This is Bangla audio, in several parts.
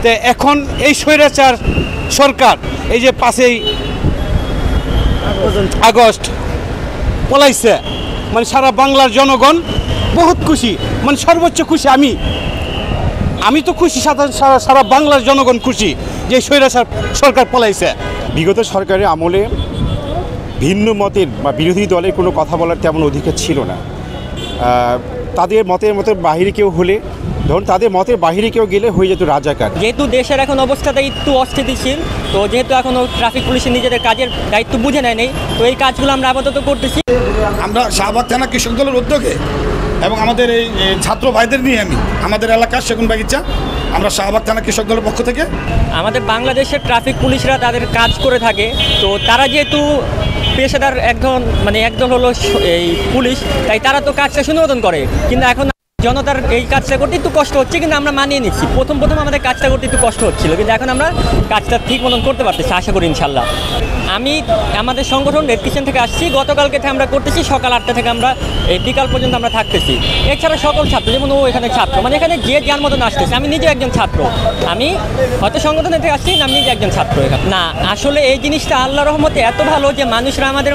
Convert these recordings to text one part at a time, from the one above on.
তো এখন এই স্বৈরাচার সরকার এই যে 5ই আগস্ট পলাইছে, মানে সারা বাংলার জনগণ বহুত খুশি, মানে সর্বোচ্চ খুশি আমি তো খুশি, সারা বাংলার জনগণ খুশি যে স্বৈরাচার সরকার পলাইছে। বিগত সরকারের আমলে ভিন্ন মতের বা বিরোধী দলের কোনো কথা বলার তেমন অধিকার ছিল না। তাদের মতের বাহিরে কেউ হলে, ধরুন তাদের মতের বাহিরে কেউ গেলে হয়ে যেত রাজাকার। যেহেতু দেশের এখন অবস্থাটা একটু অস্থিতিশীল, তো যেহেতু এখনও ট্রাফিক পুলিশের নিজেদের কাজের দায়িত্ব বুঝে নেয় নেই, তো এই কাজগুলো আমরা আপাতত করতেছি। আমরা শাহবাগ থানা কৃষক দলের উদ্যোগে এবং আমাদের এই ছাত্র ভাইদের নিয়ে আমাদের এলাকার সেগুনবাগিচা আমরা শাহবাগ থানা কৃষক দলের পক্ষ থেকে আমাদের বাংলাদেশের ট্রাফিক পুলিশরা তাদের কাজ করে থাকে, তো তারা যেহেতু পেশাদার একদল হলো এই পুলিশ, তাই তারা তো কাজটা সুন্দর করে, কিন্তু এখন জনতার এই কাজটা করতে একটু কষ্ট হচ্ছে, কিন্তু আমরা মানিয়ে নিচ্ছি। প্রথম আমাদের কাজটা করতে একটু কষ্ট হচ্ছিল, কিন্তু এখন আমরা কাজটা ঠিক মতন করতে পারতেছি, আশা করি ইনশাল্লাহ। আমি আমাদের সংগঠন রেড ক্রিসেন্ট থেকে আসছি, গতকালকে থেকে আমরা করতেছি সকাল 8টা থেকে আমরা এই বিকাল পর্যন্ত আমরা থাকতেছি। এছাড়া সকল ছাত্র, যেমন ও এখানে ছাত্র, মানে এখানে যে যার মতন আসতেছে, আমি নিজেও একজন ছাত্র, আমি হয়তো সংগঠনের থেকে আসছি, আমি নিজে একজন ছাত্র এখানে। না, আসলে এই জিনিসটা আল্লাহর রহমতে এত ভালো যে মানুষরা আমাদের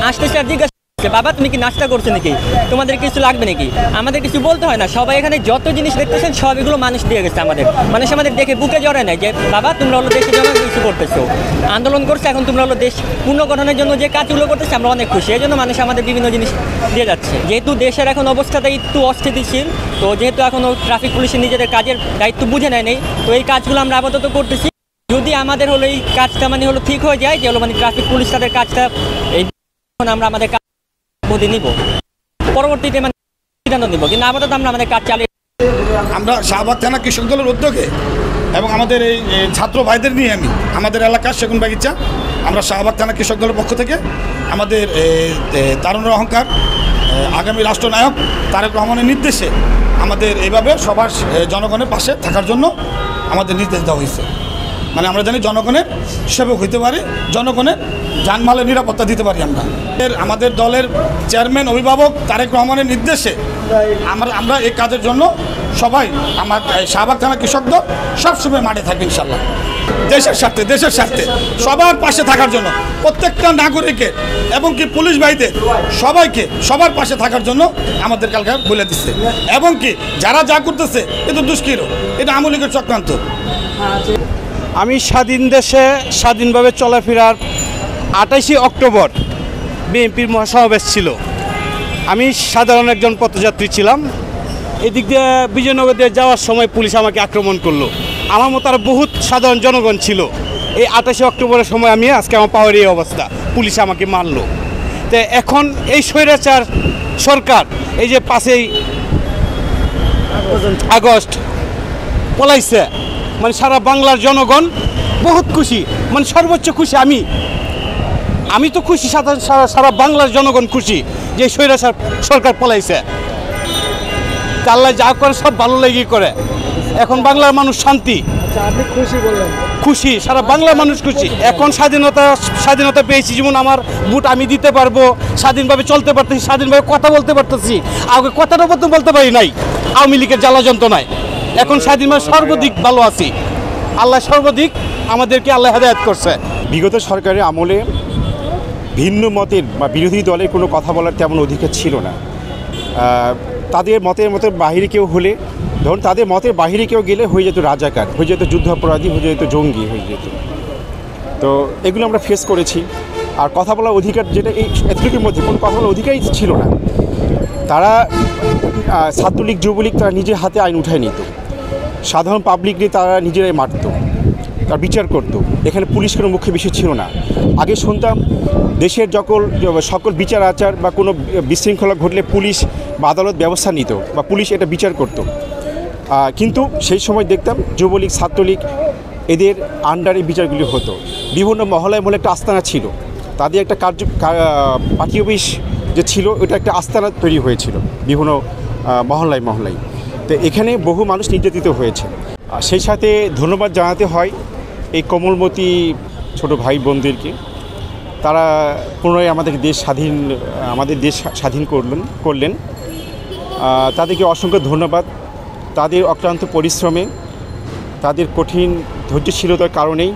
আসতেছে আর জিজ্ঞাসা, বাবা তুমি কি নাস্তা করছো নাকি, তোমাদের কিছু লাগবে নাকি, আমাদের কিছু বলতে হয় না। সবাই এখানে যত জিনিস দেখতেছেন সব এগুলো মানুষ দিয়ে গেছে মানুষ আমাদের দেখে বুকে জড়ায় নাই যে বাবা তোমরা হলো দেশের জন্য কিছু করতেছো, আন্দোলন করছে, এখন তোমরা হলো দেশ পুনর্গঠনের জন্য যে কাজগুলো করতেছে আমরা অনেক খুশি। এই জন্য মানুষ আমাদের বিভিন্ন জিনিস দিয়ে যাচ্ছে। যেহেতু দেশের এখন অবস্থাটা একটু অস্থিতিশীল, তো যেহেতু এখনও ট্রাফিক পুলিশের নিজেদের কাজের দায়িত্ব বুঝে নেয় নেই, তো এই কাজগুলো আমরা আপাতত করতেছি। যদি আমাদের হলো এই কাজটা ঠিক হয়ে যায়, যে হলো ট্রাফিক পুলিশ তাদের কাজটা এই আমরা আমাদের নিব, পরবর্তীতে সিদ্ধান্ত নিব, কিন্তু আপাতত আমরা আমাদের কাজ চালিয়ে আমরা শাহবাগ থানা কৃষক দলের উদ্যোগে এবং আমাদের এই ছাত্র ভাইদের নিয়ে আমাদের এলাকার সেগুনবাগিচা আমরা শাহবাগ থানা কৃষক দলের পক্ষ থেকে আমাদের তারুণের অহংকার আগামী রাষ্ট্রনায়ক তারেক রহমানের নির্দেশে আমাদের এইভাবে সবার জনগণের পাশে থাকার জন্য আমাদের নির্দেশ দেওয়া হয়েছে। মানে আমরা জানি জনগণের সেবক হইতে পারি, জনগণের জানমালের নিরাপত্তা দিতে পারি। আমাদের দলের চেয়ারম্যান অভিভাবক তারেক রহমানের নির্দেশে আমরা এই কাজের জন্য সবাই আমার শাহবাগ থানা কৃষক দল সবসময় মাঠে থাকবে ইনশাল্লাহ। দেশের স্বার্থে সবার পাশে থাকার জন্য, প্রত্যেকটা নাগরিকের এবং কি পুলিশ ভাইদের সবাইকে সবার পাশে থাকার জন্য আমাদের কালকে বলে দিচ্ছে। এবং কি যারা যা করতেছে এটা দুষ্কৃত, এটা আওয়ামী লীগের চক্রান্ত। আমি স্বাধীন দেশে স্বাধীনভাবে চলাফেরার 28 অক্টোবর বিএনপির মহাসমাবেশ ছিল। আমি সাধারণ একজন পথযাত্রী ছিলাম। এদিক দিয়ে বিজয়নগর দিয়ে যাওয়ার সময় পুলিশ আমাকে আক্রমণ করলো। আমার মতো আর বহুত সাধারণ জনগণ ছিল। এই 28 অক্টোবরের সময় আজকে আমার পাওয়ার এই অবস্থা, পুলিশ আমাকে মারলো। তো এখন এই স্বৈরাচার সরকার এই যে 5ই আগস্ট পলাইছে, মানে সারা বাংলার জনগণ বহুত খুশি, মানে সর্বোচ্চ খুশি আমি তো খুশি, সারা বাংলার জনগণ খুশি যে স্বৈরাচার সরকার পলাইছে। আল্লাহ যা করে সব ভালো লেগে করে। এখন বাংলার মানুষ শান্তি, আপনি খুশি বললেন? খুশি, সারা বাংলার মানুষ খুশি। এখন স্বাধীনতা পেয়েছি, যেমন আমার ভোট আমি দিতে পারবো, স্বাধীনভাবে চলতে পারতেছি, স্বাধীনভাবে কথা বলতে পারতেছি। আগে কথাটা বলতে পারি নাই আওয়ামী লীগের জ্বালা যন্ত্রণায়। এখন স্বাধীনভাবে সর্বাধিক ভালো আছি, আল্লাহ সর্বাধিক আমাদেরকে আল্লাহ হেদায়েত করছে। বিগত সরকারের আমলে ভিন্ন মতের বা বিরোধী দলের কোনো কথা বলার তেমন অধিকার ছিল না। তাদের মতের বাহিরে কেউ হলে, ধরুন তাদের মতের বাহিরে কেউ গেলে হয়ে যেত রাজাকার, হয়ে যেত যুদ্ধাপরাধী, হয়ে যেত জঙ্গি হয়ে যেত। তো এগুলো আমরা ফেস করেছি। আর কথা বলার অধিকার যেটা এই এতটুকুর মধ্যে কোনো কথা বলার অধিকারই ছিল না। তারা ছাত্রলীগ যুবলীগ তারা নিজের হাতে আইন উঠায় নিত, সাধারণ পাবলিক নিয়ে তারা নিজেরাই মারত, তার বিচার করত। এখানে পুলিশ কোনো মুখ্য বিষয় ছিল না। আগে শুনতাম দেশের সকল বিচার আচার বা কোনো বিশৃঙ্খলা ঘটলে পুলিশ বা আদালত ব্যবস্থা নিত বা পুলিশ এটা বিচার করত। কিন্তু সেই সময় দেখতাম যুবলীগ ছাত্রলীগ এদের আন্ডারে বিচারগুলি হতো। বিভিন্ন মহলায় একটা আস্তানা ছিল, তাদের একটা পার্টি অফিস যে ছিল ওটা একটা আস্তানা তৈরি হয়েছিল বিভিন্ন মহল্লায়। তো এখানে বহু মানুষ নির্যাতিত হয়েছে। সেই সাথে ধন্যবাদ জানাতে হয় এই কোমলমতি ছোট ভাই বোনদেরকে। তারা পুনরায় আমাদের দেশ স্বাধীন করলেন। তাদেরকে অসংখ্য ধন্যবাদ। তাদের অক্লান্ত পরিশ্রমে তাদের কঠিন ধৈর্যশীলতার কারণেই